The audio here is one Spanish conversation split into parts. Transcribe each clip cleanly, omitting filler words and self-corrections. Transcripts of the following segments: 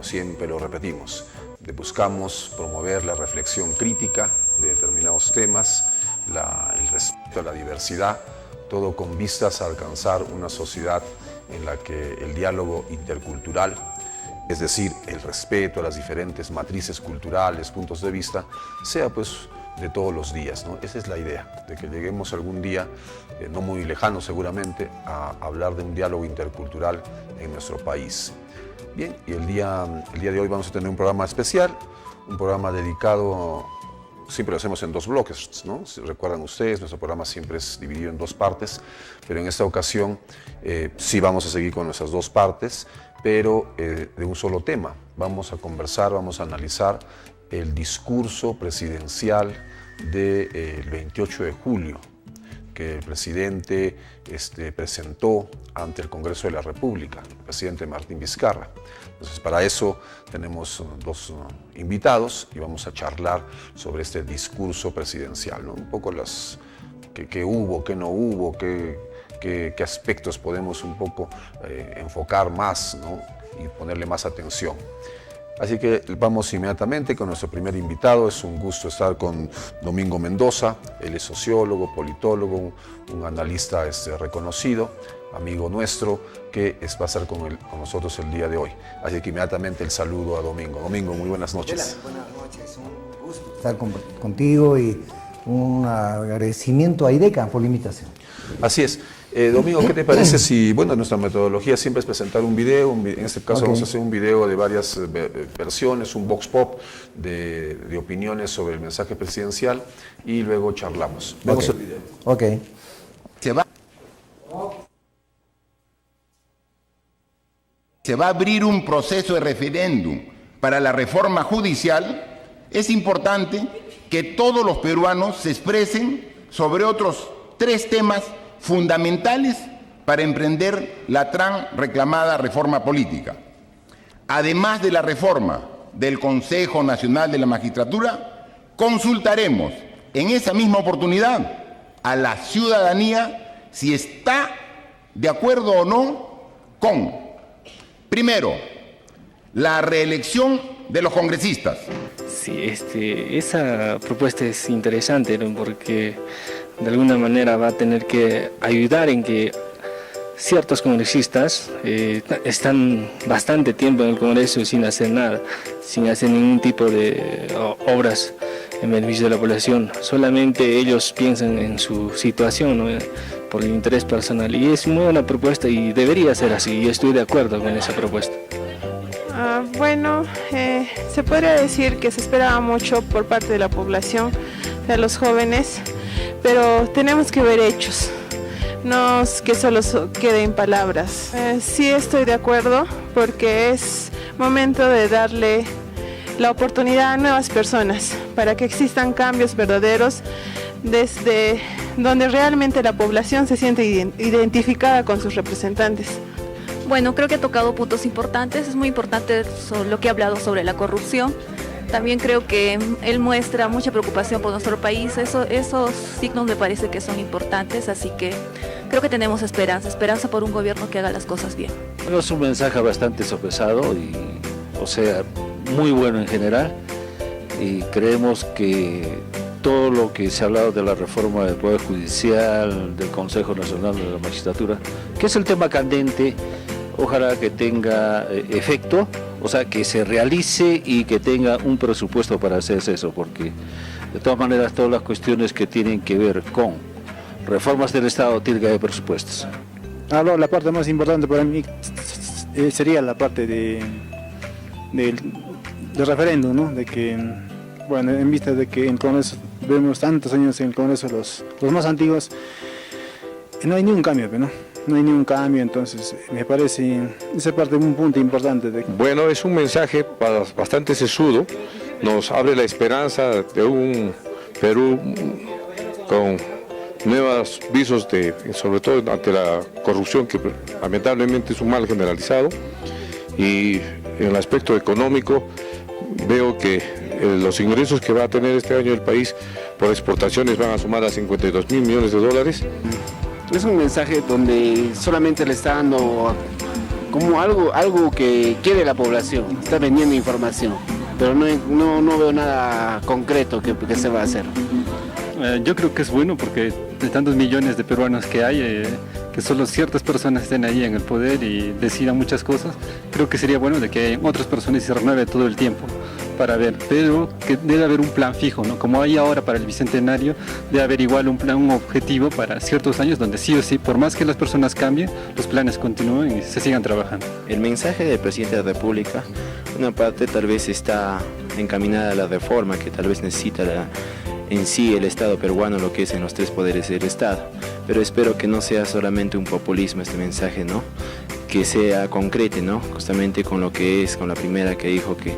Siempre lo repetimos, buscamos promover la reflexión crítica de determinados temas, el respeto a la diversidad, todo con vistas a alcanzar una sociedad en la que el diálogo intercultural, es decir, el respeto a las diferentes matrices culturales, puntos de vista, sea pues de todos los días, ¿no? Esa es la idea, de que lleguemos algún día, no muy lejano seguramente, a hablar de un diálogo intercultural en nuestro país. Bien, y el día de hoy vamos a tener un programa especial, un programa dedicado, siempre lo hacemos en dos bloques, ¿no? Si recuerdan ustedes, nuestro programa siempre es dividido en dos partes, pero en esta ocasión sí vamos a seguir con nuestras dos partes, pero de un solo tema. Vamos a conversar, vamos a analizar el discurso presidencial del 28 de julio, que el presidente presentó ante el Congreso de la República, el presidente Martín Vizcarra. Entonces, para eso tenemos dos invitados y vamos a charlar sobre este discurso presidencial, ¿no? Un poco qué hubo, qué no hubo, qué aspectos podemos un poco enfocar más, ¿no? Y ponerle más atención. Así que vamos inmediatamente con nuestro primer invitado. Es un gusto estar con Domingo Mendoza. Él es sociólogo, politólogo, un analista reconocido, amigo nuestro, que va a estar con nosotros el día de hoy. Así que inmediatamente el saludo a Domingo. Domingo, muy buenas noches. Hola, buenas noches. Un gusto estar contigo y un agradecimiento a IDECA por la invitación. Así es. Domingo, ¿qué te parece si, bueno, nuestra metodología siempre es presentar un video, en este caso vamos a hacer un video de varias versiones, un vox pop de opiniones sobre el mensaje presidencial y luego charlamos. Vemos el video. Ok. Se va a abrir un proceso de referéndum para la reforma judicial. Es importante que todos los peruanos se expresen sobre otros 3 temas fundamentales para emprender la tan reclamada reforma política. Además de la reforma del Consejo Nacional de la Magistratura, consultaremos en esa misma oportunidad a la ciudadanía si está de acuerdo o no con, primero, la reelección de los congresistas. Sí, esa propuesta es interesante, ¿no? Porque de alguna manera va a tener que ayudar en que ciertos congresistas están bastante tiempo en el Congreso sin hacer nada, sin hacer ningún tipo de obras en beneficio de la población. Solamente ellos piensan en su situación, ¿no? Por el interés personal. Y es muy buena propuesta y debería ser así. Y estoy de acuerdo con esa propuesta. Bueno, se podría decir que se esperaba mucho por parte de la población, de los jóvenes, pero tenemos que ver hechos, no que solo quede en palabras. Sí estoy de acuerdo porque es momento de darle la oportunidad a nuevas personas para que existan cambios verdaderos desde donde realmente la población se siente identificada con sus representantes. Bueno, creo que ha tocado puntos importantes. Es muy importante lo que ha hablado sobre la corrupción. También creo que él muestra mucha preocupación por nuestro país. Esos signos me parece que son importantes, así que creo que tenemos esperanza por un gobierno que haga las cosas bien. Bueno, es un mensaje bastante sopesado y, muy bueno en general. Y creemos que todo lo que se ha hablado de la reforma del Poder Judicial, del Consejo Nacional de la Magistratura, que es el tema candente, ojalá que tenga efecto, que se realice y que tenga un presupuesto para hacerse eso, porque de todas maneras todas las cuestiones que tienen que ver con reformas del Estado tienen que haber presupuestos. La parte más importante para mí sería la parte del referéndum, ¿no? De que, bueno, en vista de que en el Congreso vemos tantos años en el Congreso los más antiguos, no hay ningún cambio, ¿no? no hay ningún cambio, entonces me parece esa parte un punto importante. Bueno, es un mensaje bastante sesudo, nos abre la esperanza de un Perú con nuevos visos, sobre todo ante la corrupción, que lamentablemente es un mal generalizado, y en el aspecto económico veo que los ingresos que va a tener este año el país por exportaciones van a sumar a 52.000 millones de dólares. Es un mensaje donde solamente le está dando como algo que quiere la población, está vendiendo información, pero no veo nada concreto que se va a hacer. Yo creo que es bueno porque de tantos millones de peruanos que hay, que solo ciertas personas estén ahí en el poder y decidan muchas cosas, creo que sería bueno de que otras personas se renueve todo el tiempo para ver, pero que debe haber un plan fijo, ¿no? Como hay ahora para el Bicentenario, debe haber igual un plan, un objetivo para ciertos años donde sí o sí, por más que las personas cambien, los planes continúen y se sigan trabajando. El mensaje del presidente de la República, una parte tal vez está encaminada a la reforma que tal vez necesita en sí el Estado peruano, lo que es en los tres poderes del Estado, pero espero que no sea solamente un populismo este mensaje, ¿no? Que sea concreto, ¿no? Justamente con lo que es, con la primera que dijo que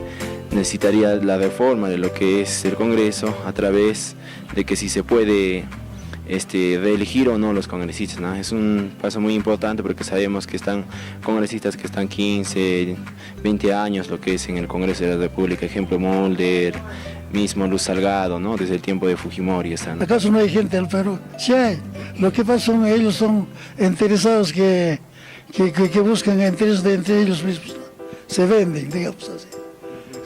necesitaría la reforma de lo que es el Congreso a través de que si se puede reelegir o no los congresistas, ¿no? Es un paso muy importante porque sabemos que están congresistas que están 15, 20 años, lo que es en el Congreso de la República, ejemplo Mulder, mismo Luz Salgado, ¿no? Desde el tiempo de Fujimori están. ¿Acaso no hay gente del Perú? Sí hay. Lo que pasa es que ellos son interesados que buscan intereses entre ellos mismos. Se venden, digamos así.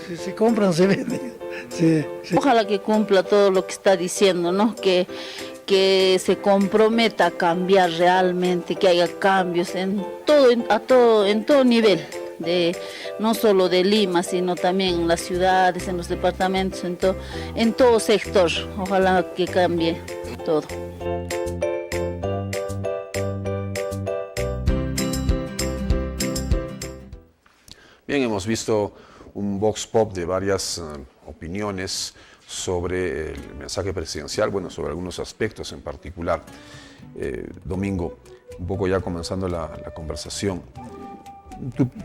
Si se compran, se venden. Sí. Ojalá que cumpla todo lo que está diciendo, ¿no? Que se comprometa a cambiar realmente, que haya cambios en todo nivel. No solo de Lima, sino también en las ciudades, en los departamentos, en todo sector. Ojalá que cambie todo. Bien, hemos visto un vox pop de varias opiniones sobre el mensaje presidencial, bueno, sobre algunos aspectos en particular. Domingo, un poco ya comenzando la conversación.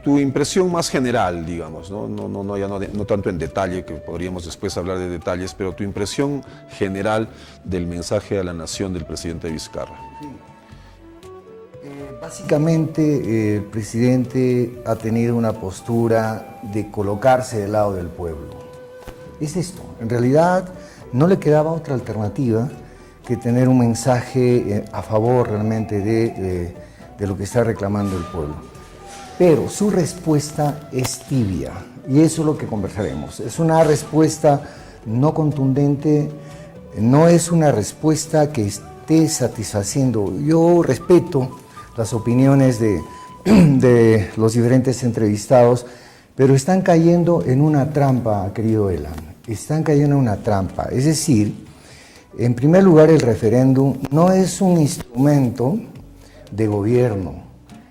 Tu impresión más general, digamos, no tanto en detalle, que podríamos después hablar de detalles, pero tu impresión general del mensaje a la nación del presidente Vizcarra. Básicamente, el presidente ha tenido una postura de colocarse del lado del pueblo. Es esto. En realidad, no le quedaba otra alternativa que tener un mensaje a favor realmente de lo que está reclamando el pueblo. Pero su respuesta es tibia, y eso es lo que conversaremos. Es una respuesta no contundente, no es una respuesta que esté satisfaciendo. Yo respeto las opiniones de los diferentes entrevistados, pero están cayendo en una trampa, querido Elan. Están cayendo en una trampa. Es decir, en primer lugar, el referéndum no es un instrumento de gobierno.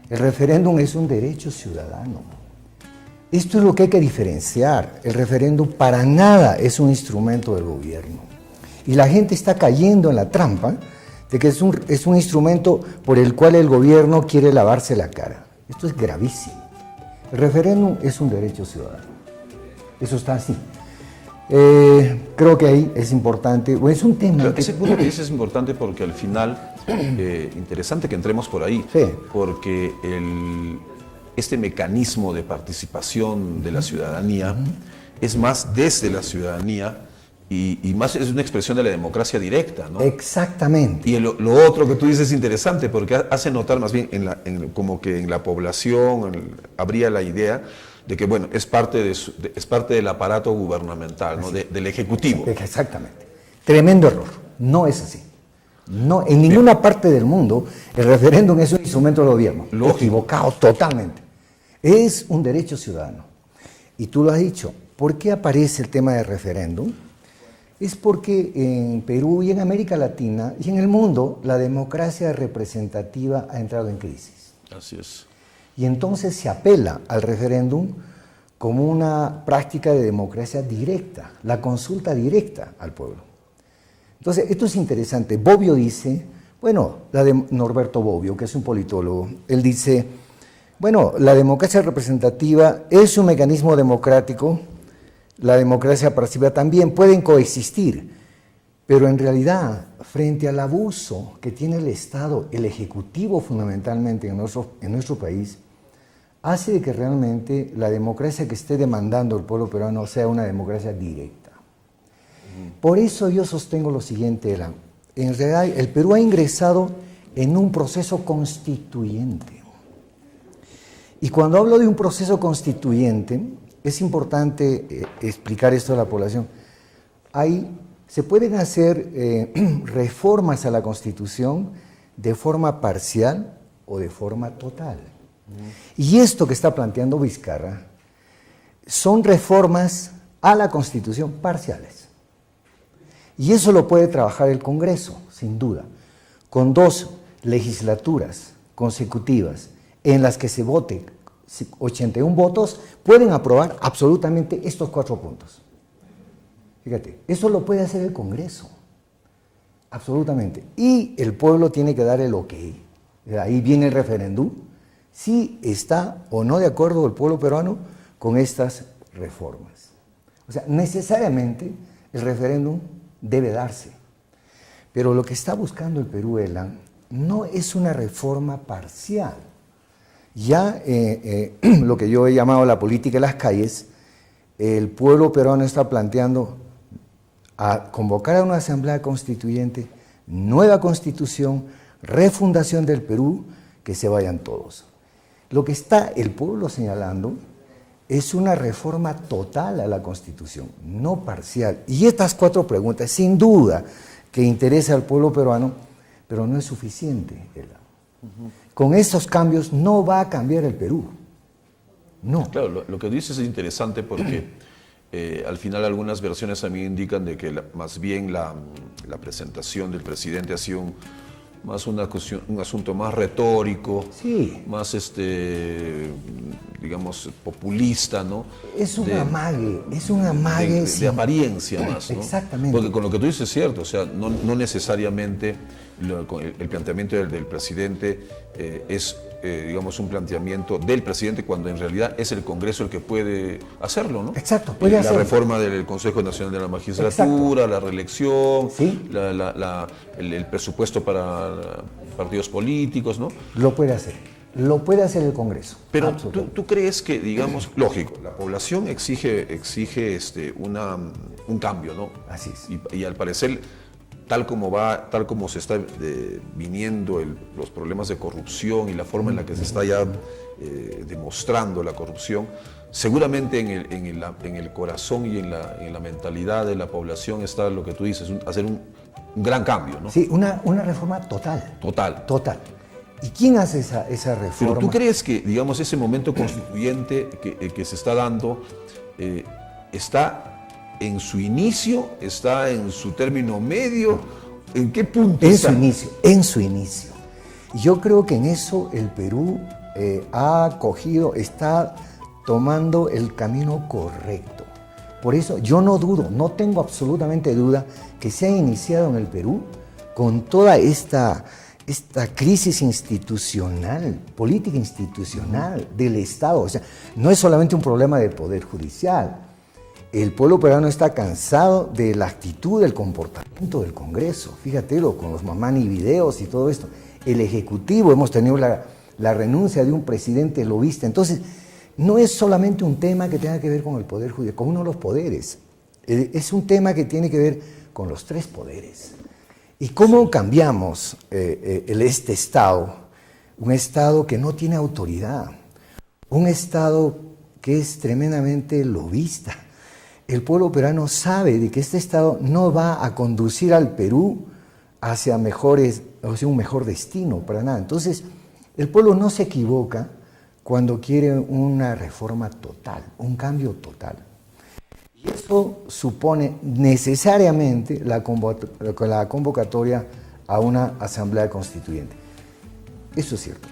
El referéndum es un derecho ciudadano. Esto es lo que hay que diferenciar. El referéndum para nada es un instrumento del gobierno. Y la gente está cayendo en la trampa de que es un instrumento por el cual el gobierno quiere lavarse la cara. Esto es gravísimo. El referéndum es un derecho ciudadano. Eso está así. Creo que ahí es importante, o es un tema... Pero ese punto que dices es importante porque al final, interesante que entremos por ahí, sí. Porque este mecanismo de participación de la ciudadanía es más desde la ciudadanía y más es una expresión de la democracia directa, ¿no? Exactamente. Y lo otro que tú dices es interesante porque hace notar más bien como que en la población habría la idea de que, bueno, es parte del aparato gubernamental, ¿no? Del Ejecutivo. Exactamente. Tremendo error. No es así. No, en ninguna parte del mundo el referéndum es un instrumento del gobierno. Equivocado totalmente. Es un derecho ciudadano. Y tú lo has dicho. ¿Por qué aparece el tema del referéndum? Es porque en Perú y en América Latina y en el mundo la democracia representativa ha entrado en crisis. Así es. Y entonces se apela al referéndum como una práctica de democracia directa, la consulta directa al pueblo. Entonces, esto es interesante. Bobbio dice, Bueno, la de Norberto Bobbio, que es un politólogo. Él dice, bueno, la democracia representativa es un mecanismo democrático, la democracia participativa también pueden coexistir, pero en realidad, frente al abuso que tiene el Estado, el Ejecutivo fundamentalmente en nuestro país, hace de que realmente la democracia que esté demandando el pueblo peruano sea una democracia directa. Por eso yo sostengo lo siguiente, Elan. En realidad, el Perú ha ingresado en un proceso constituyente. Y cuando hablo de un proceso constituyente, es importante explicar esto a la población. Se pueden hacer reformas a la Constitución de forma parcial o de forma total. Y esto que está planteando Vizcarra son reformas a la Constitución parciales. Y eso lo puede trabajar el Congreso, sin duda, con 2 legislaturas consecutivas en las que se vote 81 votos, pueden aprobar absolutamente estos 4 puntos. Fíjate, eso lo puede hacer el Congreso, absolutamente. Y el pueblo tiene que dar el ok. Ahí viene el referéndum, si está o no de acuerdo el pueblo peruano con estas reformas. O sea, necesariamente el referéndum debe darse. Pero lo que está buscando el Perú, Elan, no es una reforma parcial. Ya lo que yo he llamado la política de las calles, el pueblo peruano está planteando a convocar a una asamblea constituyente, nueva constitución, refundación del Perú, que se vayan todos. Lo que está el pueblo señalando es una reforma total a la Constitución, no parcial. Y estas 4 preguntas, sin duda, que interesa al pueblo peruano, pero no es suficiente. Con estos cambios no va a cambiar el Perú. No. Claro, lo que dices es interesante porque al final algunas versiones a mí indican de que más bien la presentación del presidente ha sido un asunto más retórico, sí, más digamos populista, ¿no? Es un amague, de apariencia más, ¿no? Exactamente. Porque con lo que tú dices es cierto, o sea, no necesariamente el planteamiento del presidente es digamos un planteamiento del presidente cuando en realidad es el Congreso el que puede hacerlo, ¿no? Exacto, puede hacerlo. La reforma del Consejo Nacional de la Magistratura, la reelección, ¿sí? el presupuesto para partidos políticos, ¿no? Lo puede hacer el Congreso. Pero ¿tú crees que, digamos, lógico, la población exige un cambio, ¿no? Así es. Y al parecer, tal como se está viniendo los problemas de corrupción y la forma en la que se está ya demostrando la corrupción, seguramente en el corazón y en la mentalidad de la población está lo que tú dices, hacer un gran cambio, ¿no? Sí, una reforma total. Total. ¿Y quién hace esa reforma? Pero ¿tú crees que, digamos, ese momento constituyente que se está dando está en su inicio, está en su término medio? ¿En qué punto está? En su inicio. Yo creo que en eso el Perú está tomando el camino correcto. Por eso yo no dudo, no tengo absolutamente duda que se ha iniciado en el Perú con toda esta crisis institucional, política institucional del Estado. O sea, no es solamente un problema del Poder Judicial. El pueblo peruano está cansado de la actitud, del comportamiento del Congreso. Fíjatelo, con los mamani videos y todo esto. El Ejecutivo, hemos tenido la renuncia de un presidente lobista. Entonces, no es solamente un tema que tenga que ver con el Poder Judicial, con uno de los poderes. Es un tema que tiene que ver con los 3 poderes. ¿Y cómo cambiamos este Estado? Un Estado que no tiene autoridad, un Estado que es tremendamente lobista. El pueblo peruano sabe de que este Estado no va a conducir al Perú hacia un mejor destino, para nada. Entonces, el pueblo no se equivoca cuando quiere una reforma total, un cambio total. Y eso supone necesariamente la convocatoria a una asamblea constituyente. Eso es cierto.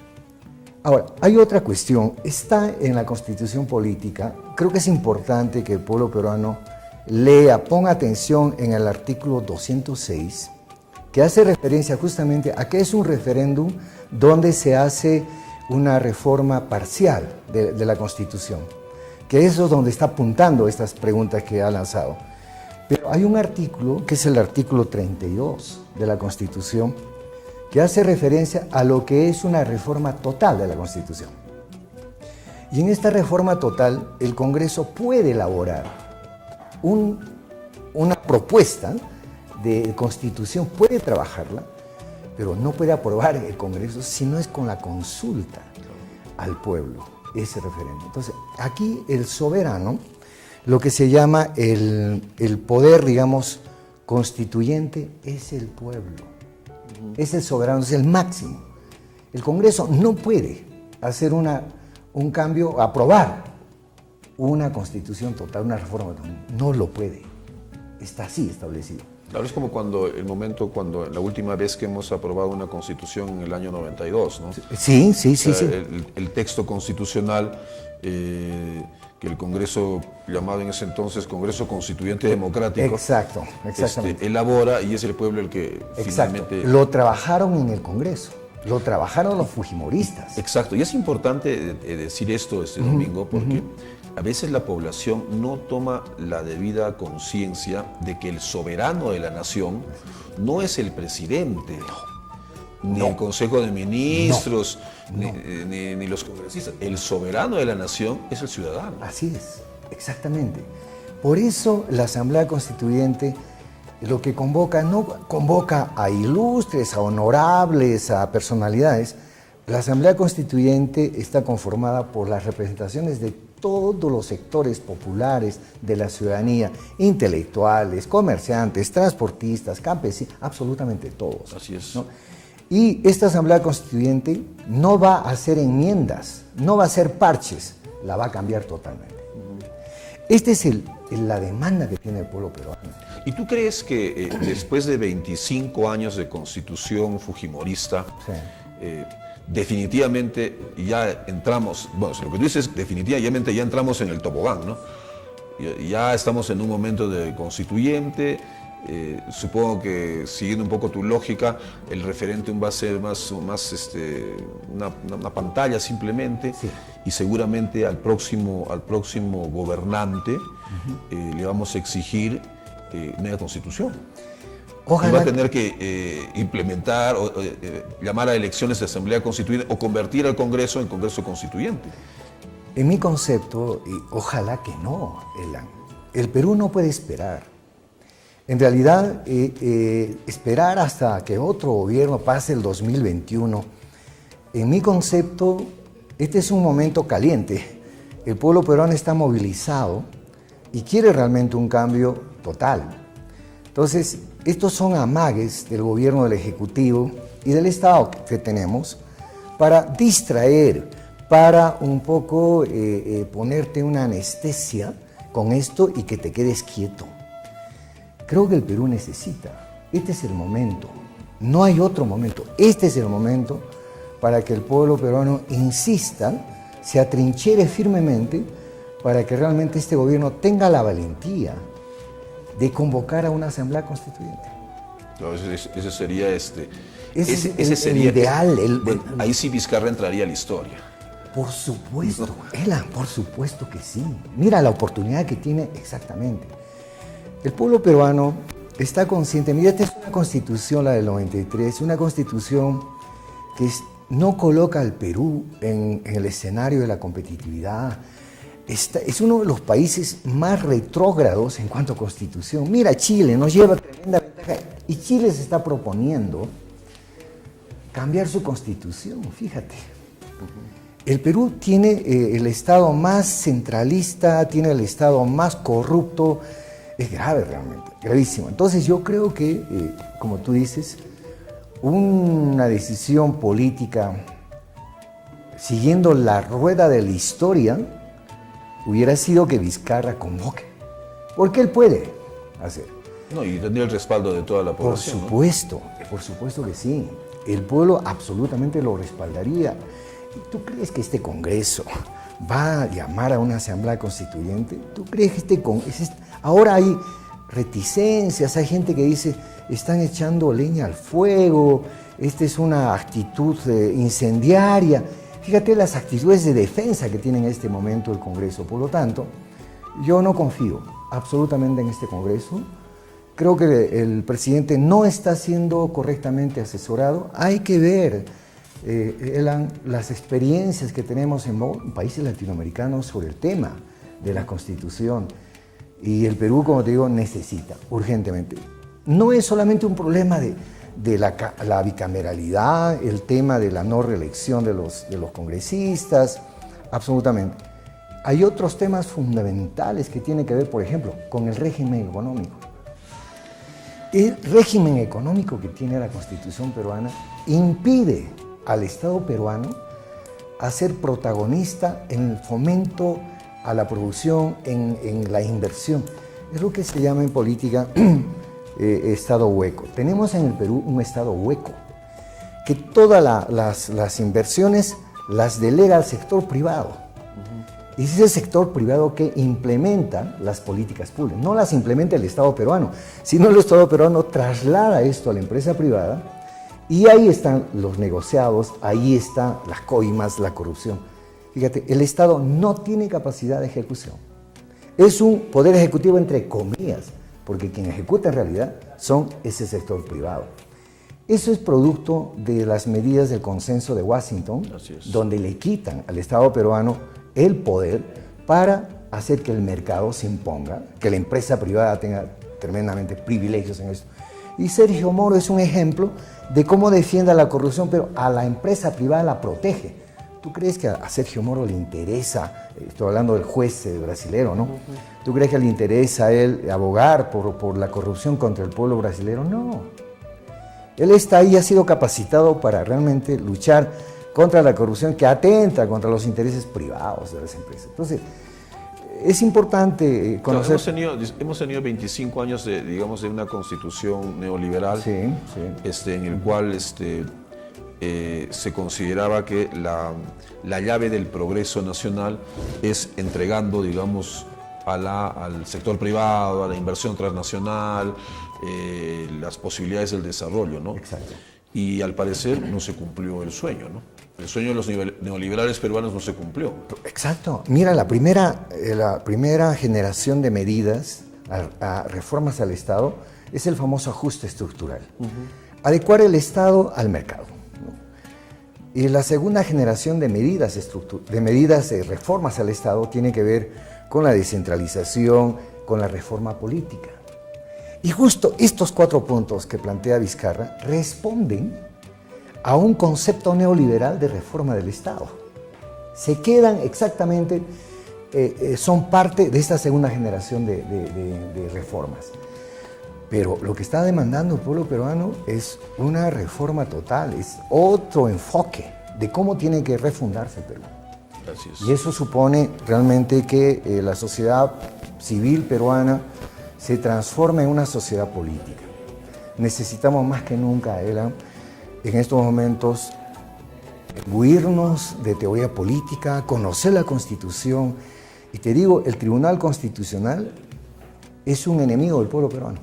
Ahora, hay otra cuestión. Está en la Constitución Política. Creo que es importante que el pueblo peruano lea, ponga atención en el artículo 206, que hace referencia justamente a que es un referéndum donde se hace una reforma parcial de la Constitución, que eso es donde está apuntando estas preguntas que ha lanzado. Pero hay un artículo, que es el artículo 32 de la Constitución, que hace referencia a lo que es una reforma total de la Constitución. Y en esta reforma total, el Congreso puede elaborar una propuesta de Constitución, puede trabajarla, pero no puede aprobar en el Congreso si no es con la consulta al pueblo, ese referéndum. Entonces, aquí el soberano, lo que se llama el poder, digamos, constituyente, es el pueblo. Es el soberano, es el máximo. El Congreso no puede hacer un cambio, aprobar una constitución total, una reforma total. No lo puede. Está así establecido. Claro, es como cuando la última vez que hemos aprobado una constitución en el año 92, ¿no? Sí. El texto constitucional que el Congreso, llamado en ese entonces Congreso Constituyente Democrático, exactamente. Elabora, y es el pueblo el que finalmente... Lo trabajaron en el Congreso, lo trabajaron los fujimoristas. Exacto, y es importante decir esto este domingo porque a veces la población no toma la debida conciencia de que el soberano de la nación no es el presidente, ni el Consejo de Ministros, ni los congresistas. El soberano de la nación es el ciudadano. Así es, exactamente. Por eso la Asamblea Constituyente lo que convoca, no convoca a ilustres, a honorables, a personalidades. La Asamblea Constituyente está conformada por las representaciones de todos los sectores populares de la ciudadanía, intelectuales, comerciantes, transportistas, campesinos, absolutamente todos. Así es. ¿No? Y esta Asamblea Constituyente no va a hacer enmiendas, no va a hacer parches, la va a cambiar totalmente. Esta es la demanda que tiene el pueblo peruano. ¿Y tú crees que después de 25 años de constitución fujimorista, definitivamente ya entramos, bueno, lo que tú dices, definitivamente ya entramos en el tobogán, ¿no? Ya estamos en un momento de constituyente, supongo que siguiendo un poco tu lógica, el referéndum va a ser más una pantalla simplemente, y seguramente al próximo gobernante le vamos a exigir nueva constitución. Ojalá. Y va a tener que implementar o llamar a elecciones de asamblea constituyente o convertir al Congreso en Congreso Constituyente. En mi concepto, ojalá que no, Elan. El Perú no puede esperar. En realidad, esperar hasta que otro gobierno pase el 2021, en mi concepto, este es un momento caliente. El pueblo peruano está movilizado y quiere realmente un cambio total. Entonces, estos son amagues del gobierno, del Ejecutivo y del Estado que tenemos para distraer, para un poco ponerte una anestesia con esto y que te quedes quieto. Creo que el Perú necesita, este es el momento, no hay otro momento, este es el momento para que el pueblo peruano insista, se atrinchere firmemente para que realmente este gobierno tenga la valentía de convocar a una asamblea constituyente. No, ese sería ese sería el ideal. Bueno, ahí sí Vizcarra entraría a la historia. Por supuesto, Elan, por supuesto que sí. Mira la oportunidad que tiene exactamente. El pueblo peruano está consciente, mira, esta es una constitución, la del 93, una constitución que no coloca al Perú en el escenario de la competitividad. Es uno de los países más retrógrados en cuanto a constitución. Mira, Chile nos lleva tremenda ventaja y Chile se está proponiendo cambiar su constitución, fíjate. El Perú tiene el Estado más centralista, tiene el Estado más corrupto, es grave realmente, gravísimo. Entonces yo creo que, como tú dices, una decisión política siguiendo la rueda de la historia hubiera sido que Vizcarra convoque, porque él puede hacer. No, y tendría el respaldo de toda la población. Por supuesto que sí. El pueblo absolutamente lo respaldaría. ¿Tú crees que este Congreso va a llamar a una asamblea constituyente? ¿Tú crees que ahora hay reticencias, hay gente que dice, están echando leña al fuego, esta es una actitud incendiaria. Fíjate las actitudes de defensa que tiene en este momento el Congreso. Por lo tanto, yo no confío absolutamente en este Congreso. Creo que el presidente no está siendo correctamente asesorado. Hay que ver, Elan, las experiencias que tenemos en países latinoamericanos sobre el tema de la Constitución. Y el Perú, como te digo, necesita urgentemente. No es solamente un problema de la bicameralidad, el tema de la no reelección de los congresistas, absolutamente. Hay otros temas fundamentales que tienen que ver, por ejemplo, con el régimen económico. El régimen económico que tiene la Constitución peruana impide al Estado peruano a ser protagonista en el fomento a la producción, en la inversión. Es lo que se llama en política Estado hueco. Tenemos en el Perú un Estado hueco, que todas las inversiones las delega al sector privado. Y es el sector privado que implementa las políticas públicas. No las implementa el Estado peruano, sino el Estado peruano traslada esto a la empresa privada y ahí están los negociados, ahí están las coimas, la corrupción. Fíjate, el Estado no tiene capacidad de ejecución. Es un poder ejecutivo entre comillas, porque quien ejecuta en realidad son ese sector privado. Eso es producto de las medidas del consenso de Washington, donde le quitan al Estado peruano el poder para hacer que el mercado se imponga, que la empresa privada tenga tremendamente privilegios en eso. Y Sergio Moro es un ejemplo de cómo defiende la corrupción, pero a la empresa privada la protege. ¿Tú crees que a Sergio Moro le interesa, estoy hablando del juez brasilero, ¿no? ¿Tú crees que le interesa a él abogar por la corrupción contra el pueblo brasilero? No. Él está ahí, ha sido capacitado para realmente luchar contra la corrupción que atenta contra los intereses privados de las empresas. Entonces, es importante conocer... Claro, hemos tenido 25 años de una constitución neoliberal, en el cual se consideraba que la llave del progreso nacional es entregando, digamos, al sector privado, a la inversión transnacional, las posibilidades del desarrollo, ¿no? Exacto. Y al parecer no se cumplió el sueño, ¿no? El sueño de los neoliberales peruanos no se cumplió. Exacto. Mira, la primera generación de medidas a reformas al Estado es el famoso ajuste estructural. Adecuar el Estado al mercado. Y la segunda generación de medidas de reformas al Estado tiene que ver con la descentralización, con la reforma política. Y justo estos 4 puntos que plantea Vizcarra responden a un concepto neoliberal de reforma del Estado. Se quedan exactamente, son parte de esta segunda generación de reformas. Pero lo que está demandando el pueblo peruano es una reforma total, es otro enfoque de cómo tiene que refundarse el Perú. Así es. Y eso supone realmente que la sociedad civil peruana se transforme en una sociedad política. Necesitamos más que nunca, Elan, en estos momentos, imbuirnos de teoría política, conocer la Constitución. Y te digo, el Tribunal Constitucional es un enemigo del pueblo peruano.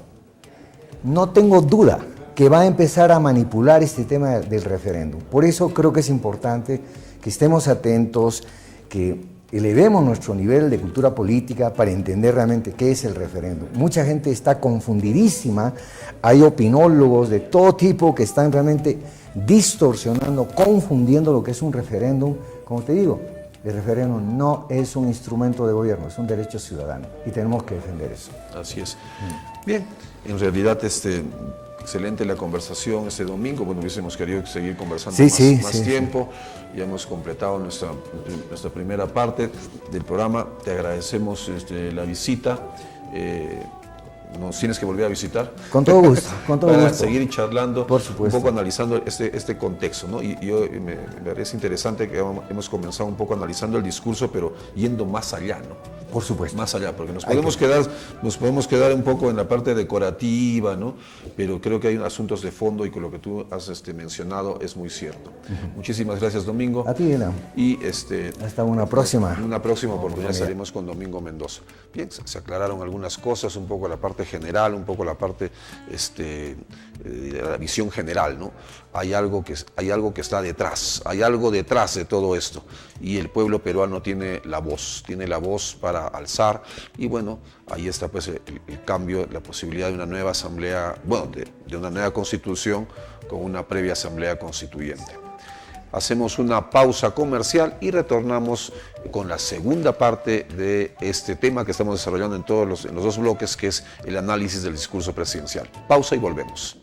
No tengo duda que va a empezar a manipular este tema del referéndum. Por eso creo que es importante que estemos atentos, que elevemos nuestro nivel de cultura política para entender realmente qué es el referéndum. Mucha gente está confundidísima, hay opinólogos de todo tipo que están realmente distorsionando, confundiendo lo que es un referéndum. Como te digo, el referéndum no es un instrumento de gobierno, es un derecho ciudadano y tenemos que defender eso. Así es. Bien, en realidad excelente la conversación este domingo. Bueno, hubiésemos querido seguir conversando más tiempo. Ya hemos completado nuestra primera parte del programa. Te agradecemos la visita. Nos tienes que volver a visitar. Con todo gusto, con todo para gusto. seguir charlando, por supuesto, un poco analizando este contexto, ¿no? Y me parece interesante que hemos comenzado un poco analizando el discurso, pero yendo más allá, ¿no? Por supuesto. Más allá, porque nos podemos quedar un poco en la parte decorativa, ¿no? Pero creo que hay asuntos de fondo y con lo que tú has mencionado es muy cierto. Muchísimas gracias, Domingo. A ti, Elan. Y hasta una próxima. En una próxima oportunidad salimos con Domingo Mendoza. Bien, se aclararon algunas cosas, un poco la parte parte general, un poco la parte de la visión general, ¿no? Hay algo que está detrás, hay algo detrás de todo esto, y el pueblo peruano tiene la voz para alzar, y bueno, ahí está pues el cambio, la posibilidad de una nueva asamblea, bueno, de una nueva constitución con una previa asamblea constituyente. Hacemos una pausa comercial y retornamos con la segunda parte de este tema que estamos desarrollando en los dos bloques, que es el análisis del discurso presidencial. Pausa y volvemos.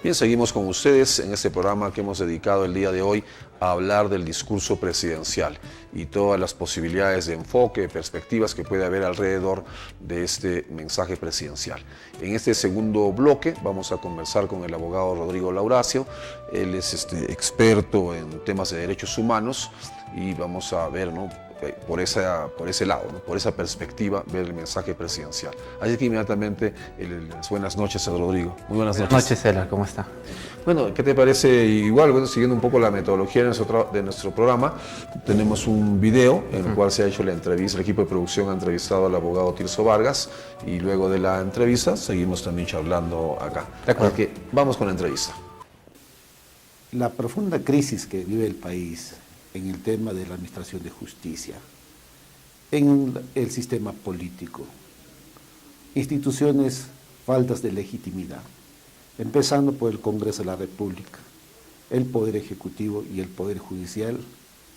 Bien, seguimos con ustedes en este programa que hemos dedicado el día de hoy a hablar del discurso presidencial y todas las posibilidades de enfoque, de perspectivas que puede haber alrededor de este mensaje presidencial. En este segundo bloque vamos a conversar con el abogado Rodrigo Lauracio. Él es experto en temas de derechos humanos y vamos a ver, ¿no?, por ese lado, ¿no?, por esa perspectiva, ver el mensaje presidencial. Así que inmediatamente, buenas noches a Rodrigo. Muy buenas noches. Buenas noches, Cela, ¿cómo está? Bueno, ¿qué te parece? Igual, bueno, siguiendo un poco la metodología de nuestro programa, tenemos un video en el cual se ha hecho la entrevista, el equipo de producción ha entrevistado al abogado Tirso Vargas, y luego de la entrevista seguimos también charlando acá. Así que vamos con la entrevista. La profunda crisis que vive el país en el tema de la administración de justicia, en el sistema político, instituciones faltas de legitimidad, empezando por el Congreso de la República, el Poder Ejecutivo y el Poder Judicial,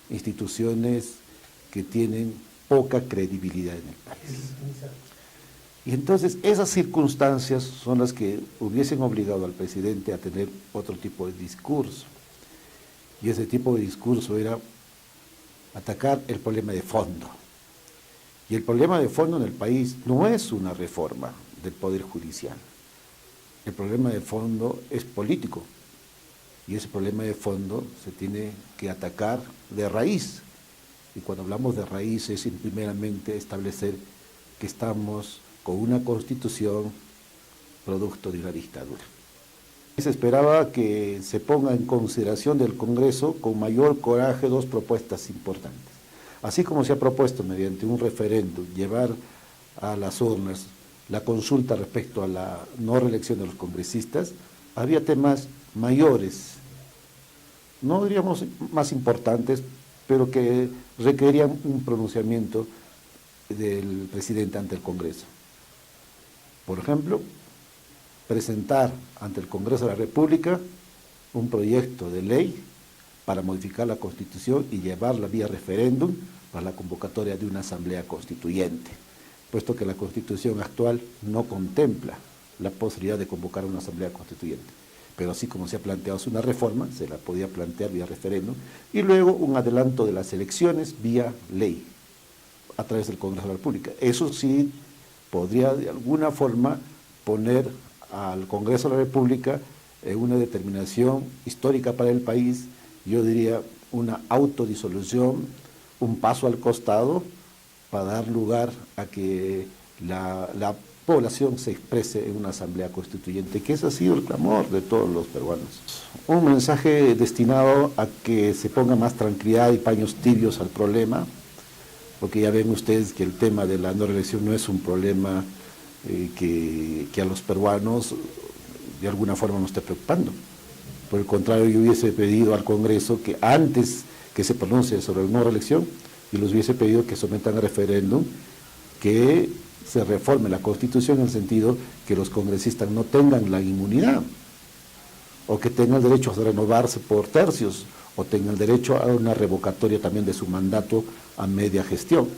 instituciones que tienen poca credibilidad en el país. Y entonces esas circunstancias son las que hubiesen obligado al presidente a tener otro tipo de discurso. Y ese tipo de discurso era atacar el problema de fondo. Y el problema de fondo en el país no es una reforma del Poder Judicial. El problema de fondo es político. Y ese problema de fondo se tiene que atacar de raíz. Y cuando hablamos de raíz es primeramente establecer que estamos con una constitución producto de una dictadura. Se esperaba que se ponga en consideración del Congreso con mayor coraje dos propuestas importantes. Así como se ha propuesto mediante un referéndum llevar a las urnas la consulta respecto a la no reelección de los congresistas, había temas mayores, no diríamos más importantes, pero que requerían un pronunciamiento del presidente ante el Congreso. Por ejemplo, presentar ante el Congreso de la República un proyecto de ley para modificar la Constitución y llevarla vía referéndum para la convocatoria de una asamblea constituyente, puesto que la Constitución actual no contempla la posibilidad de convocar una asamblea constituyente. Pero así como se ha planteado una reforma, se la podía plantear vía referéndum, y luego un adelanto de las elecciones vía ley, a través del Congreso de la República. Eso sí podría de alguna forma poner al Congreso de la República una determinación histórica para el país, yo diría una autodisolución, un paso al costado para dar lugar a que la población se exprese en una asamblea constituyente, que ese ha sido el clamor de todos los peruanos. Un mensaje destinado a que se ponga más tranquilidad y paños tibios al problema, porque ya ven ustedes que el tema de la no reelección no es un problema que a los peruanos de alguna forma nos esté preocupando. Por el contrario, yo hubiese pedido al Congreso que antes que se pronuncie sobre la no reelección, y les hubiese pedido que sometan a referéndum que se reforme la Constitución en el sentido que los congresistas no tengan la inmunidad, o que tengan el derecho a renovarse por tercios, o tengan el derecho a una revocatoria también de su mandato a media gestión.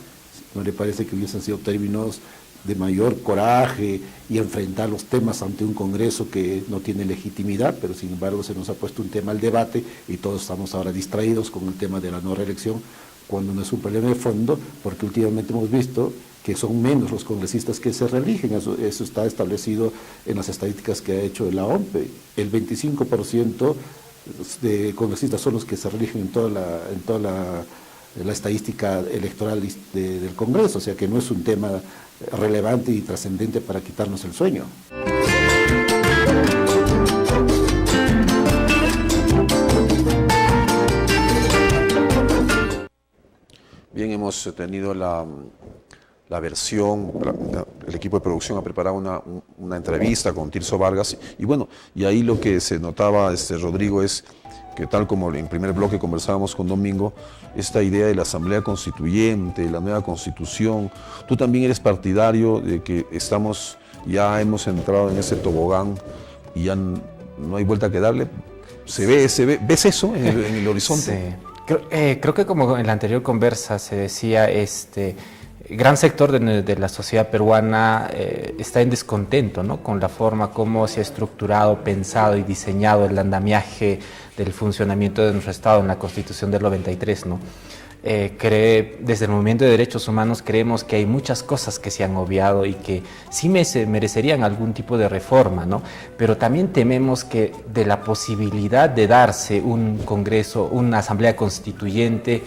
¿No le parece que hubiesen sido términos de mayor coraje y enfrentar los temas ante un Congreso que no tiene legitimidad, pero sin embargo se nos ha puesto un tema al debate y todos estamos ahora distraídos con el tema de la no reelección, cuando no es un problema de fondo, porque últimamente hemos visto que son menos los congresistas que se reeligen, eso está establecido en las estadísticas que ha hecho la OMPE. El 25% de congresistas son los que se reeligen en toda la estadística electoral del Congreso, o sea que no es un tema relevante y trascendente para quitarnos el sueño. Bien, hemos tenido la versión, el equipo de producción ha preparado una entrevista con Tirso Vargas y bueno, y ahí lo que se notaba, Rodrigo, es que tal como en primer bloque conversábamos con Domingo, esta idea de la Asamblea Constituyente, la nueva Constitución, tú también eres partidario de que ya hemos entrado en ese tobogán y ya no hay vuelta que darle. ¿Ves eso en el horizonte? Sí. Creo que como en la anterior conversa se decía, gran sector de la sociedad peruana está en descontento, ¿no?, con la forma como se ha estructurado, pensado y diseñado el andamiaje del funcionamiento de nuestro Estado en la Constitución del 93, ¿no? Desde el movimiento de derechos humanos creemos que hay muchas cosas que se han obviado y que sí merecerían algún tipo de reforma, ¿no? Pero también tememos que de la posibilidad de darse un congreso, una asamblea constituyente,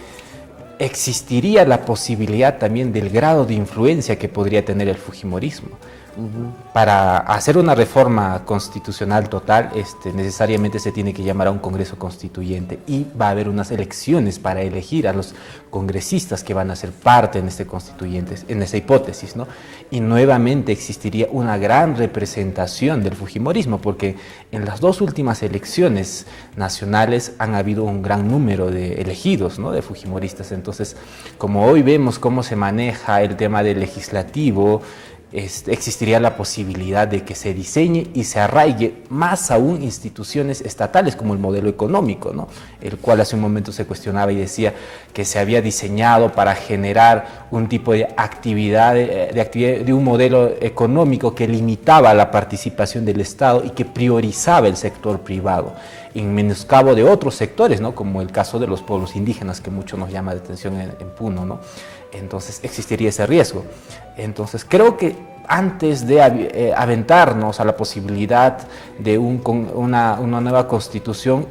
existiría la posibilidad también del grado de influencia que podría tener el fujimorismo. Para hacer una reforma constitucional total, necesariamente se tiene que llamar a un Congreso Constituyente y va a haber unas elecciones para elegir a los congresistas que van a ser parte en este constituyente, en esa hipótesis, ¿no? Y nuevamente existiría una gran representación del fujimorismo, porque en las dos últimas elecciones nacionales han habido un gran número de elegidos, ¿no?, de fujimoristas. Entonces, como hoy vemos cómo se maneja el tema del legislativo, existiría la posibilidad de que se diseñe y se arraigue más aún instituciones estatales como el modelo económico, ¿no?, el cual hace un momento se cuestionaba y decía que se había diseñado para generar un tipo de actividad, de un modelo económico que limitaba la participación del Estado y que priorizaba el sector privado en menoscabo de otros sectores, ¿no?, como el caso de los pueblos indígenas, que mucho nos llama la atención en Puno, ¿no? Entonces existiría ese riesgo. Entonces creo que antes de aventarnos a la posibilidad de una nueva constitución,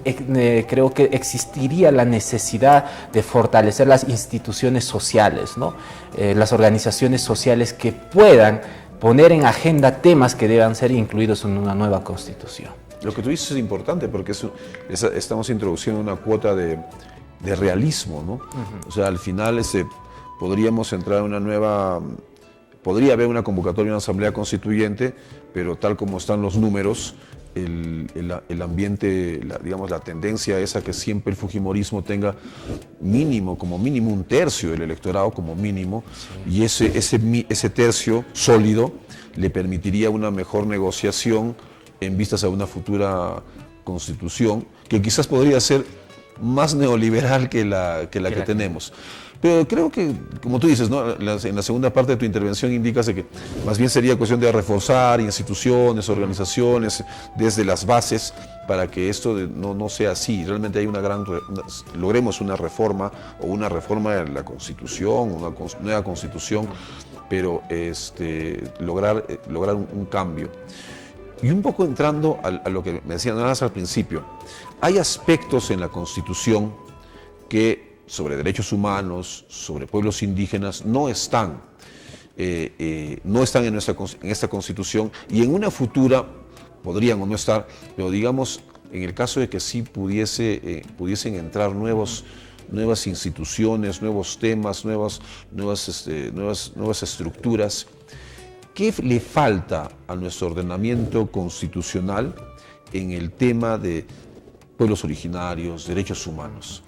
creo que existiría la necesidad de fortalecer las instituciones sociales, ¿no?, las organizaciones sociales que puedan poner en agenda temas que deban ser incluidos en una nueva constitución. Lo que tú dices es importante porque estamos introduciendo una cuota de realismo, ¿no? O sea, al final podríamos entrar en podría haber una convocatoria, una asamblea constituyente, pero tal como están los números, el ambiente, digamos, la tendencia es a que siempre el fujimorismo tenga como mínimo un tercio del electorado como mínimo, y ese tercio sólido le permitiría una mejor negociación en vistas a una futura constitución que quizás podría ser más neoliberal que la que tenemos. Pero creo que, como tú dices, ¿no?, en la segunda parte de tu intervención indicas de que más bien sería cuestión de reforzar instituciones, organizaciones desde las bases para que esto no sea así. Realmente hay logremos una reforma o una reforma de la Constitución, una nueva Constitución, pero lograr un cambio. Y un poco entrando a lo que me decían nada más al principio, hay aspectos en la Constitución que sobre derechos humanos, sobre pueblos indígenas, no están en esta Constitución, y en una futura podrían o no estar, pero digamos, en el caso de que sí pudiesen entrar nuevas instituciones, nuevos temas, nuevas estructuras, ¿qué le falta a nuestro ordenamiento constitucional en el tema de pueblos originarios, derechos humanos?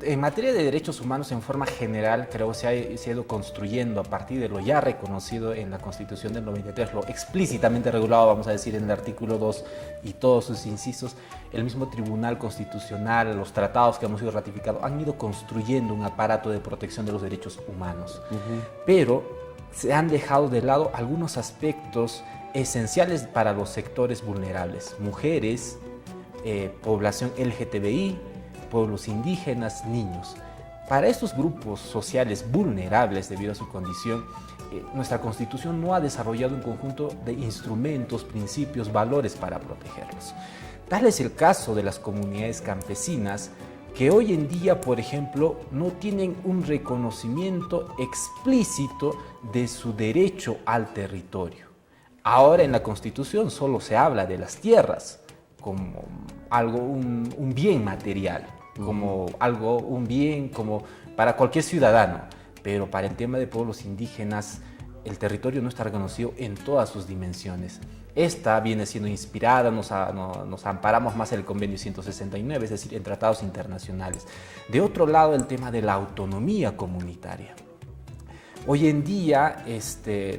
En materia de derechos humanos, en forma general, creo que se ha ido construyendo a partir de lo ya reconocido en la Constitución del 93, lo explícitamente regulado, vamos a decir, en el artículo 2 y todos sus incisos. El mismo Tribunal Constitucional, los tratados que hemos ido ratificando, han ido construyendo un aparato de protección de los derechos humanos. Pero se han dejado de lado algunos aspectos esenciales para los sectores vulnerables: mujeres, población LGTBI, pueblos indígenas, niños. Para estos grupos sociales vulnerables debido a su condición, nuestra Constitución no ha desarrollado un conjunto de instrumentos, principios, valores para protegerlos. Tal es el caso de las comunidades campesinas, que hoy en día, por ejemplo, no tienen un reconocimiento explícito de su derecho al territorio. Ahora en la Constitución solo se habla de las tierras como un bien material, como algo, un bien, como para cualquier ciudadano, pero para el tema de pueblos indígenas, el territorio no está reconocido en todas sus dimensiones. Esta viene siendo inspirada, nos amparamos más en el convenio 169, es decir, en tratados internacionales. De otro lado, el tema de la autonomía comunitaria. Hoy en día,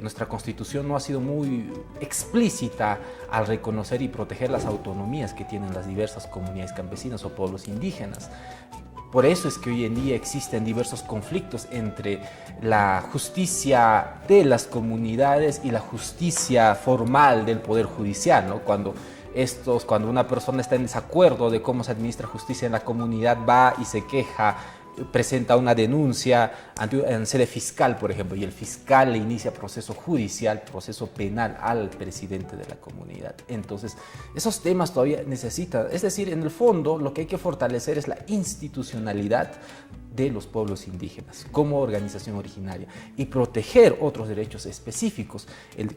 nuestra Constitución no ha sido muy explícita al reconocer y proteger las autonomías que tienen las diversas comunidades campesinas o pueblos indígenas. Por eso es que hoy en día existen diversos conflictos entre la justicia de las comunidades y la justicia formal del Poder Judicial, ¿no? Cuando una persona está en desacuerdo de cómo se administra justicia en la comunidad, va y se queja, presenta una denuncia en sede fiscal, por ejemplo, y el fiscal le inicia proceso judicial, proceso penal al presidente de la comunidad. Entonces, esos temas todavía necesitan, es decir, en el fondo lo que hay que fortalecer es la institucionalidad de los pueblos indígenas como organización originaria y proteger otros derechos específicos,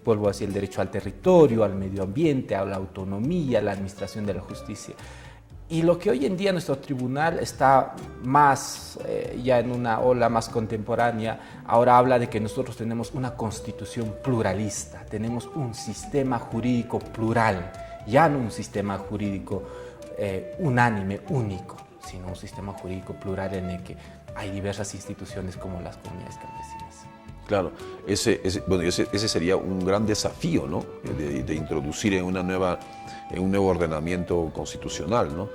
vuelvo a decir, el derecho al territorio, al medio ambiente, a la autonomía, a la administración de la justicia. Y lo que hoy en día nuestro tribunal está más ya en una ola más contemporánea, ahora habla de que nosotros tenemos una constitución pluralista, tenemos un sistema jurídico plural, ya no un sistema jurídico unánime, único, sino un sistema jurídico plural en el que hay diversas instituciones como las comunidades campesinas. Claro, ese sería un gran desafío, ¿no? de introducir en un nuevo ordenamiento constitucional, ¿no?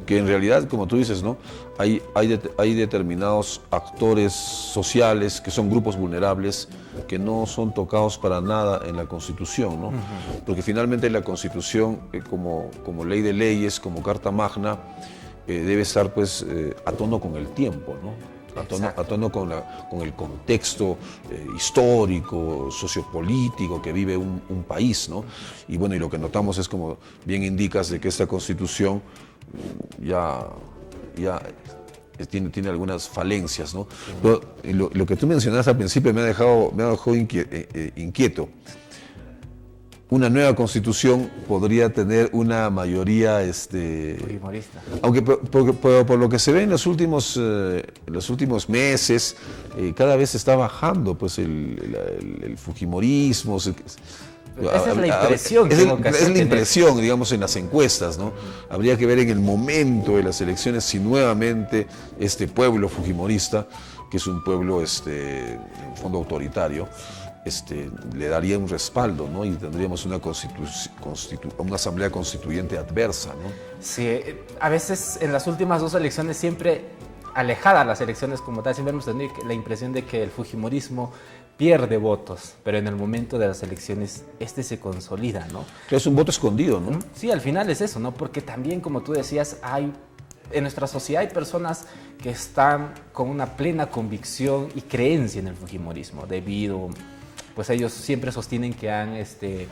Que en realidad, como tú dices, ¿no? hay determinados actores sociales que son grupos vulnerables que no son tocados para nada en la Constitución, ¿no? Porque finalmente la Constitución, como ley de leyes, como Carta Magna, debe estar pues a tono con el tiempo, ¿no? A tono con el contexto histórico, sociopolítico que vive un país, ¿no? Y bueno, y lo que notamos es, como bien indicas, de que esta Constitución ya tiene algunas falencias, ¿no? Pero lo que tú mencionaste al principio me ha dejado inquieto. Una nueva Constitución podría tener una mayoría fujimorista. Aunque por lo que se ve en los últimos meses, cada vez está bajando pues el fujimorismo. Esa es la impresión que es la impresión, digamos, en las encuestas, ¿no? Habría que ver en el momento de las elecciones si nuevamente este pueblo fujimorista, que es un pueblo en fondo autoritario, le daría un respaldo, ¿no? Y tendríamos una asamblea constituyente adversa, ¿no? Sí, a veces en las últimas dos elecciones, siempre alejadas las elecciones como tal, siempre hemos tenido la impresión de que el fujimorismo pierde votos, pero en el momento de las elecciones se consolida, ¿no? Es un voto escondido, ¿no? Sí, al final es eso, ¿no? Porque también, como tú decías, en nuestra sociedad hay personas que están con una plena convicción y creencia en el fujimorismo, debido, pues ellos siempre sostienen que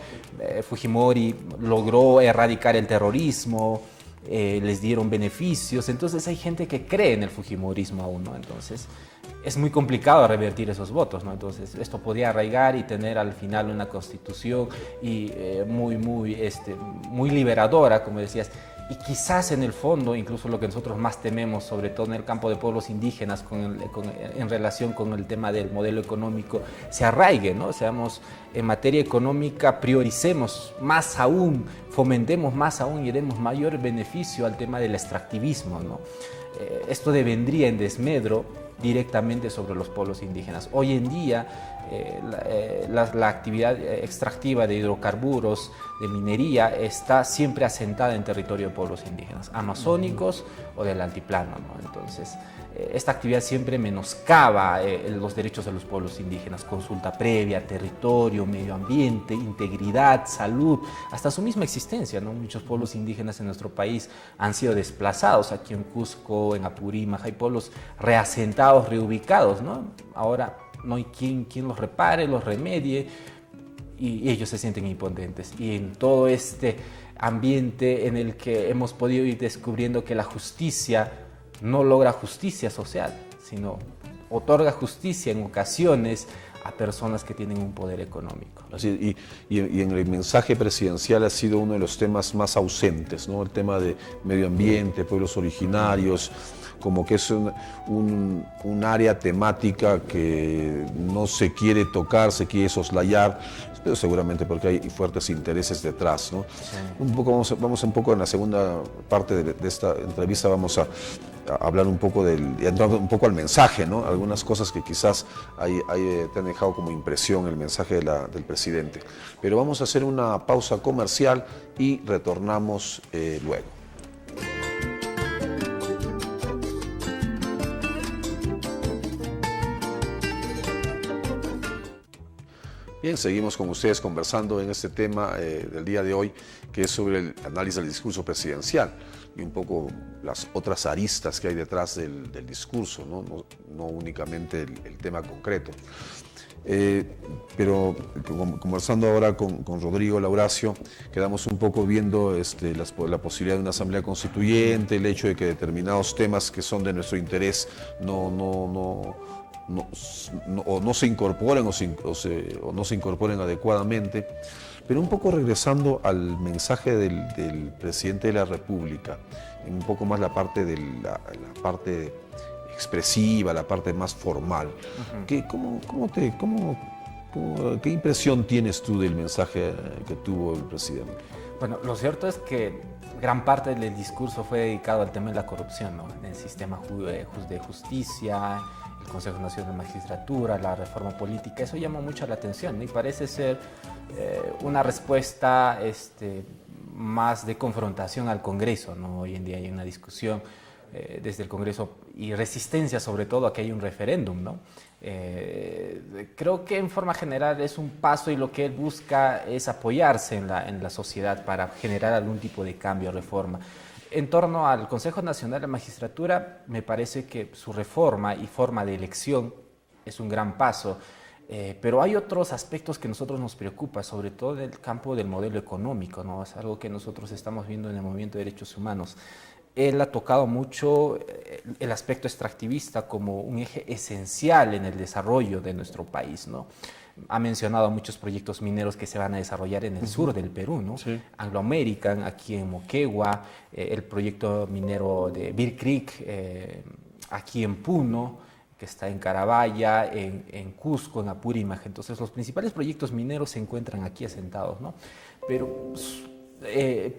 Fujimori logró erradicar el terrorismo, les dieron beneficios, entonces hay gente que cree en el fujimorismo aún, ¿no? Entonces es muy complicado revertir esos votos, ¿no? Entonces esto podría arraigar y tener al final una constitución muy liberadora, como decías, y quizás en el fondo, incluso lo que nosotros más tememos, sobre todo en el campo de pueblos indígenas, en relación con el tema del modelo económico, se arraigue, ¿no? En materia económica, prioricemos más aún, fomentemos más aún y demos mayor beneficio al tema del extractivismo, ¿no? Esto devendría en desmedro directamente sobre los pueblos indígenas. Hoy en día la actividad extractiva de hidrocarburos, de minería, está siempre asentada en territorio de pueblos indígenas, amazónicos o del altiplano, ¿no? Entonces, esta actividad siempre menoscaba los derechos de los pueblos indígenas: consulta previa, territorio, medio ambiente, integridad, salud, hasta su misma existencia, ¿no? Muchos pueblos indígenas en nuestro país han sido desplazados. Aquí en Cusco, en Apurímac, hay pueblos reasentados, reubicados, ¿no? Ahora no hay quien los repare, los remedie, y ellos se sienten impotentes. Y en todo este ambiente en el que hemos podido ir descubriendo que la justicia no logra justicia social, sino otorga justicia en ocasiones a personas que tienen un poder económico. Así, y en el mensaje presidencial ha sido uno de los temas más ausentes, ¿no? El tema de medio ambiente, pueblos originarios, como que es un área temática que no se quiere tocar, se quiere soslayar, pero seguramente porque hay fuertes intereses detrás, ¿no? Sí. Vamos un poco en la segunda parte de esta entrevista, vamos a hablar un poco entrar un poco al mensaje, ¿no? Algunas cosas que quizás te han dejado como impresión el mensaje del presidente. Pero vamos a hacer una pausa comercial y retornamos luego. Bien, seguimos con ustedes conversando en este tema del día de hoy, que es sobre el análisis del discurso presidencial y un poco las otras aristas que hay detrás del discurso, no únicamente el tema concreto. Pero conversando ahora con Rodrigo Lauracio, quedamos un poco viendo la posibilidad de una asamblea constituyente, el hecho de que determinados temas que son de nuestro interés no se incorporen o no se incorporen adecuadamente. Pero un poco regresando al mensaje del presidente de la República, un poco más la parte parte expresiva, la parte más formal. ¿Qué impresión tienes tú del mensaje que tuvo el presidente? Bueno, lo cierto es que gran parte del discurso fue dedicado al tema de la corrupción, ¿no? En el sistema de justicia, el Consejo Nacional de Magistratura, la reforma política. Eso llama mucho la atención, ¿no? Y parece ser una respuesta más de confrontación al Congreso, ¿no? Hoy en día hay una discusión desde el Congreso y resistencia sobre todo a que haya un referéndum, ¿no? Creo que en forma general es un paso y lo que él busca es apoyarse en la sociedad para generar algún tipo de cambio o reforma. En torno al Consejo Nacional de Magistratura, me parece que su reforma y forma de elección es un gran paso, pero hay otros aspectos que a nosotros nos preocupa, sobre todo en el campo del modelo económico, ¿no? Es algo que nosotros estamos viendo en el movimiento de derechos humanos. Él ha tocado mucho el aspecto extractivista como un eje esencial en el desarrollo de nuestro país, ¿no? Ha mencionado muchos proyectos mineros que se van a desarrollar en el sur del Perú, ¿no? Sí. Anglo American, aquí en Moquegua, el proyecto minero de Bear Creek, aquí en Puno, que está en Carabaya, en Cusco, en Apurímac. Entonces, los principales proyectos mineros se encuentran aquí asentados, ¿no?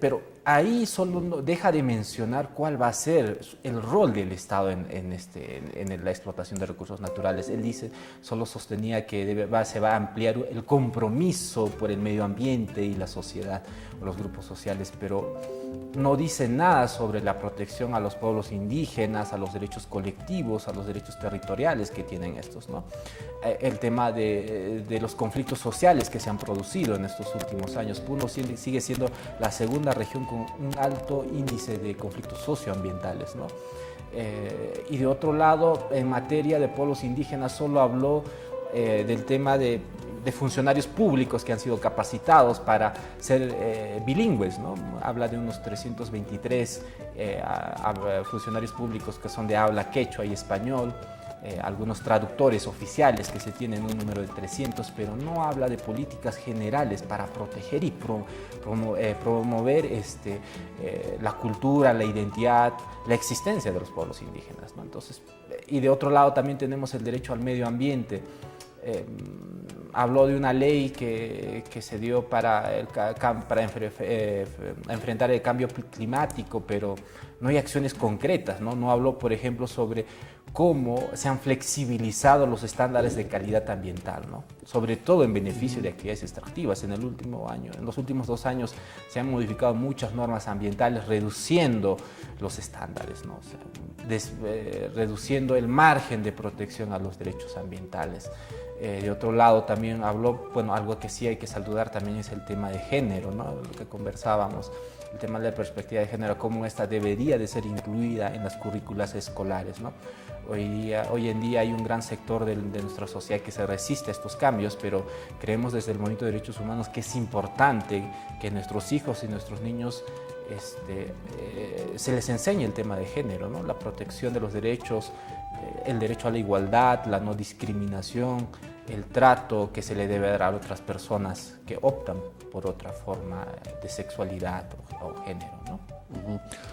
Pero ahí solo deja de mencionar cuál va a ser el rol del Estado en la explotación de recursos naturales. Él dice, solo sostenía que se va a ampliar el compromiso por el medio ambiente y la sociedad, o los grupos sociales, pero no dice nada sobre la protección a los pueblos indígenas, a los derechos colectivos, a los derechos territoriales que tienen estos, ¿no? El tema de los conflictos sociales que se han producido en estos últimos años. Puno sigue siendo la segunda región con un alto índice de conflictos socioambientales, ¿no? Y de otro lado, en materia de pueblos indígenas, solo habló del tema de funcionarios públicos que han sido capacitados para ser bilingües, ¿no? Habla de unos 323 funcionarios públicos que son de habla quechua y español, algunos traductores oficiales que se tienen un número de 300, pero no habla de políticas generales para proteger y promover la cultura, la identidad, la existencia de los pueblos indígenas, ¿no? Entonces, y de otro lado también tenemos el derecho al medio ambiente. Habló de una ley que se dio para enfrentar el cambio climático, pero no hay acciones concretas, ¿no? No habló, por ejemplo, sobre cómo se han flexibilizado los estándares de calidad ambiental, ¿no? Sobre todo en beneficio de actividades extractivas. En los últimos 2 años se han modificado muchas normas ambientales reduciendo los estándares, ¿no? O sea, reduciendo el margen de protección a los derechos ambientales. De otro lado también habló, bueno, algo que sí hay que saludar también es el tema de género, ¿no? Lo que conversábamos, el tema de la perspectiva de género, cómo esta debería de ser incluida en las currículas escolares, ¿no? Hoy en día hay un gran sector de nuestra sociedad que se resiste a estos cambios, pero creemos desde el Movimiento de Derechos Humanos que es importante que nuestros hijos y nuestros niños se les enseñe el tema de género, ¿no? La protección de los derechos, el derecho a la igualdad, la no discriminación, el trato que se le debe dar a otras personas que optan por otra forma de sexualidad o género, ¿no?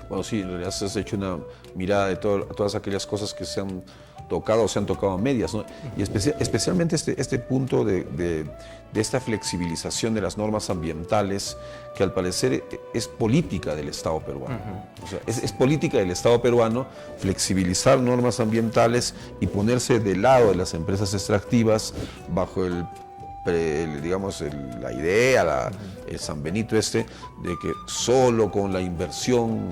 Bueno, sí, en realidad se ha hecho una mirada de todas aquellas cosas que se han tocado o se han tocado a medias, ¿no? Y especialmente este punto de esta flexibilización de las normas ambientales, que al parecer es política del Estado peruano. O sea, es política del Estado peruano flexibilizar normas ambientales y ponerse del lado de las empresas extractivas bajo la idea, el San Benito de que solo con la inversión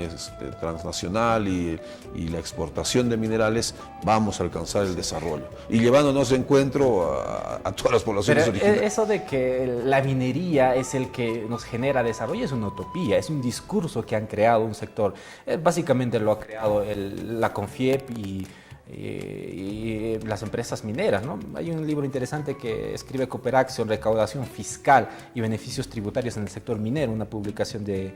transnacional y la exportación de minerales vamos a alcanzar el desarrollo. Y llevándonos de encuentro a todas las poblaciones originarias. Eso de que la minería es el que nos genera desarrollo es una utopía, es un discurso que han creado un sector. Básicamente lo ha creado la CONFIEP y las empresas mineras, ¿no? Hay un libro interesante que escribe Cooperaction, Recaudación Fiscal y Beneficios Tributarios en el Sector Minero, una publicación de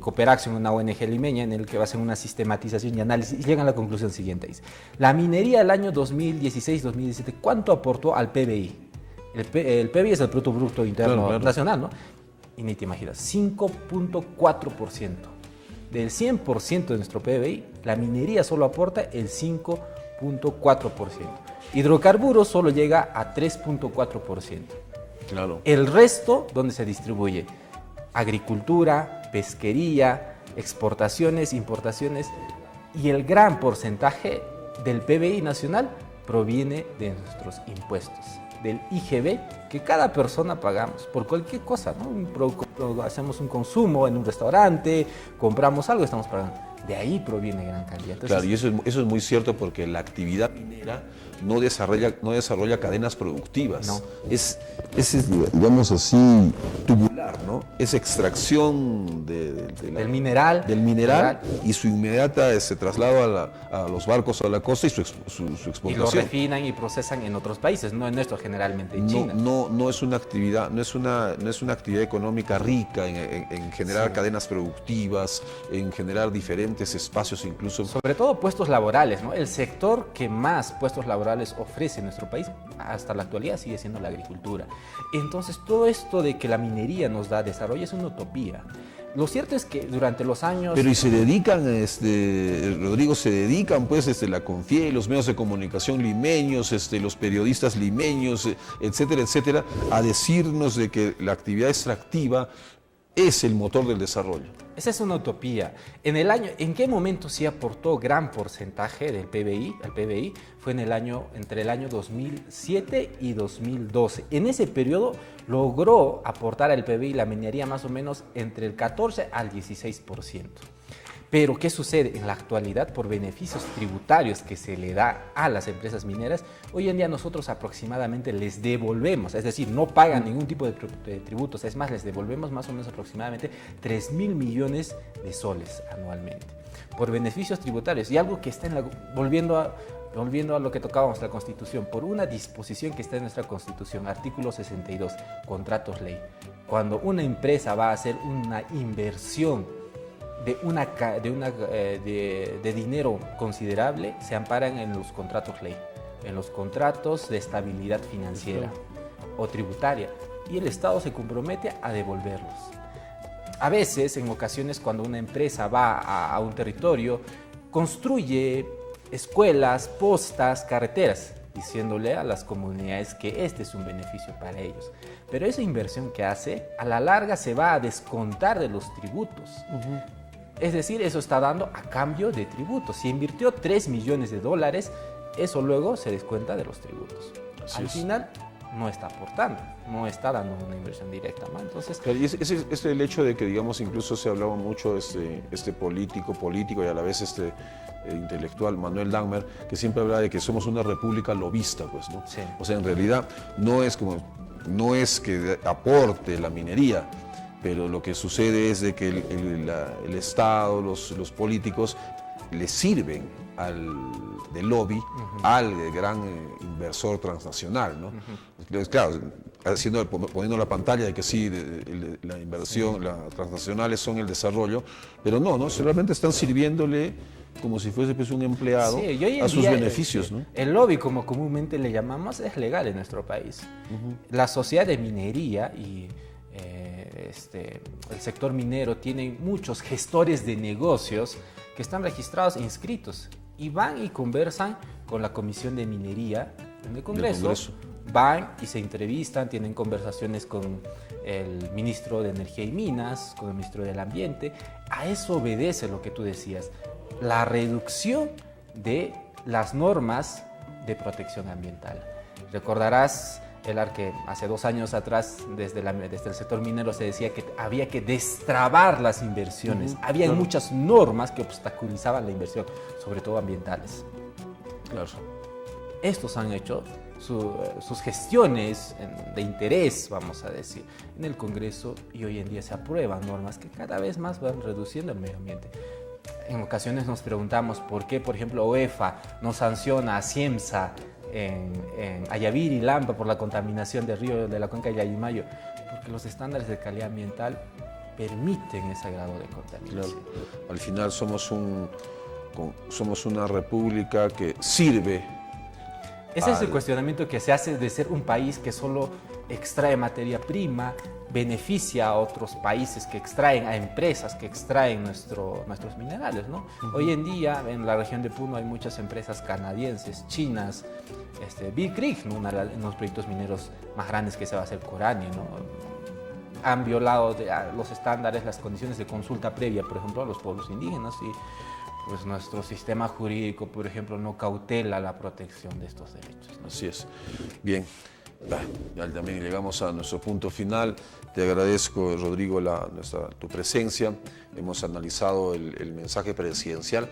Cooperaction, una ONG limeña, en el que hacen una sistematización y análisis y llegan a la conclusión siguiente. Dice, la minería del año 2016-2017, ¿cuánto aportó al PBI? El PBI es el Producto Bruto Interno Nacional, ¿no? Y ni te imaginas, 5.4%. Del 100% de nuestro PBI, la minería solo aporta el 5.4%. Hidrocarburos solo llega a 3.4%. Claro. El resto, ¿dónde se distribuye? Agricultura, pesquería, exportaciones, importaciones, y el gran porcentaje del PBI nacional proviene de nuestros impuestos, del IGB, que cada persona pagamos por cualquier cosa, ¿no? Hacemos un consumo en un restaurante, compramos algo, estamos pagando. De ahí proviene gran cantidad. Entonces, claro, y eso es muy cierto, porque la actividad minera no desarrolla cadenas productivas. No. Es, digamos así, tubular, ¿no? Es extracción del mineral y su inmediata traslado a los barcos a la costa y su exportación. Y lo refinan y procesan en otros países, no en nuestro, generalmente en China. No es una actividad, no es una actividad económica rica en generar cadenas productivas, en generar diferentes espacios, incluso. Sobre todo puestos laborales, ¿no? El sector que más puestos laborales ofrece en nuestro país hasta la actualidad sigue siendo la agricultura. Entonces, todo esto de que la minería nos da desarrollo es una utopía. Lo cierto es que durante los años... Pero y se dedican, Rodrigo, pues la CONFIEP, los medios de comunicación limeños, los periodistas limeños, etcétera, etcétera, a decirnos de que la actividad extractiva es el motor del desarrollo. Esa es una utopía. ¿En qué momento sí aportó gran porcentaje del PBI al PBI? Fue entre el año 2007 y 2012. En ese periodo logró aportar al PBI la minería más o menos entre el 14 al 16%. Pero, ¿qué sucede? En la actualidad, por beneficios tributarios que se le da a las empresas mineras, hoy en día nosotros aproximadamente les devolvemos, es decir, no pagan ningún tipo de tributos, es más, les devolvemos más o menos aproximadamente 3.000 millones de soles anualmente, por beneficios tributarios. Y algo que está volviendo a lo que tocábamos, la Constitución, por una disposición que está en nuestra Constitución, artículo 62, contratos ley. Cuando una empresa va a hacer una inversión de dinero considerable, se amparan en los contratos ley, en los contratos de estabilidad financiera o tributaria, y el Estado se compromete a devolverlos. A veces, en ocasiones, cuando una empresa va a un territorio, construye escuelas, postas, carreteras, diciéndole a las comunidades que este es un beneficio para ellos. Pero esa inversión que hace, a la larga se va a descontar de los tributos. Es decir, eso está dando a cambio de tributos. Si invirtió 3 millones de dólares, eso luego se descuenta de los tributos. Al final, no está aportando, no está dando una inversión directa, ¿no? Entonces, y es el hecho de que, digamos, incluso se hablaba mucho político y a la vez intelectual, Manuel Dagmer, que siempre hablaba de que somos una república lobista, pues, ¿no? Sí. O sea, en realidad no es que aporte la minería, pero lo que sucede es de que el Estado, los políticos le sirven de lobby al gran inversor transnacional, ¿no? Entonces, claro, poniendo la pantalla de que sí, la inversión, las transnacionales son el desarrollo, pero no, realmente están sirviéndole como si fuese pues, un empleado Sí, y hoy en a sus día, beneficios, ¿no? El lobby, como comúnmente le llamamos, es legal en nuestro país. La sociedad de minería y el sector minero tiene muchos gestores de negocios que están registrados e inscritos y van y conversan con la Comisión de Minería en el Congreso. Van y se entrevistan, tienen conversaciones con el ministro de Energía y Minas, con el ministro del Ambiente. A eso obedece lo que tú decías, la reducción de las normas de protección ambiental. Recordarás, Elar, que hace 2 años atrás, desde el sector minero se decía que había que destrabar las inversiones. Había muchas normas que obstaculizaban la inversión, sobre todo ambientales. Claro. Estos han hecho sus gestiones de interés, vamos a decir, en el Congreso, y hoy en día se aprueban normas que cada vez más van reduciendo el medio ambiente. En ocasiones nos preguntamos por qué, por ejemplo, OEFA no sanciona a Ciemsa en Ayaviri y Lampa por la contaminación del río de la cuenca de Yayimayo, porque los estándares de calidad ambiental permiten ese grado de contaminación. Claro. Al final somos una república que sirve. Ese es el cuestionamiento que se hace de ser un país que solo extrae materia prima, beneficia a otros países que extraen, a empresas que extraen nuestros minerales, ¿no? Hoy en día en la región de Puno hay muchas empresas canadienses, chinas, Big Creek, ¿no? Uno de los proyectos mineros más grandes que se va a hacer Corani, ¿no? Han violado los estándares, las condiciones de consulta previa, por ejemplo, a los pueblos indígenas y pues nuestro sistema jurídico, por ejemplo, no cautela la protección de estos derechos, ¿no? Así es. Bien, ya también llegamos a nuestro punto final. Te agradezco, Rodrigo, tu presencia. Hemos analizado el mensaje presidencial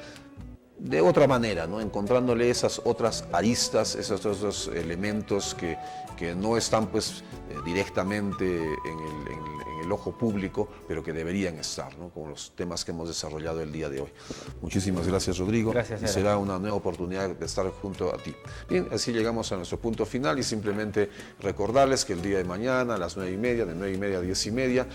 de otra manera, ¿no? Encontrándole esas otras aristas, esos otros elementos que no están pues, directamente en el ojo público, pero que deberían estar, ¿no? Como los temas que hemos desarrollado el día de hoy. Muchísimas gracias, Rodrigo. Gracias. Y será una nueva oportunidad de estar junto a ti. Bien, así llegamos a nuestro punto final y simplemente recordarles que el día de mañana a las 9:30, de 9:30 a 10:30,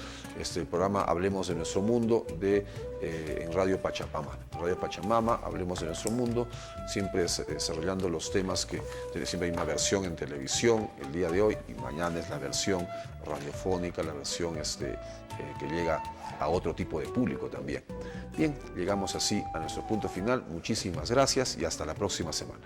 el programa Hablemos de Nuestro Mundo en Radio Pachamama. Radio Pachamama, Hablemos de Nuestro Mundo, siempre desarrollando los temas que siempre hay una versión en televisión el día de hoy y mañana es la versión radiofónica, la versión que llega a otro tipo de público también. Bien, llegamos así a nuestro punto final. Muchísimas gracias y hasta la próxima semana.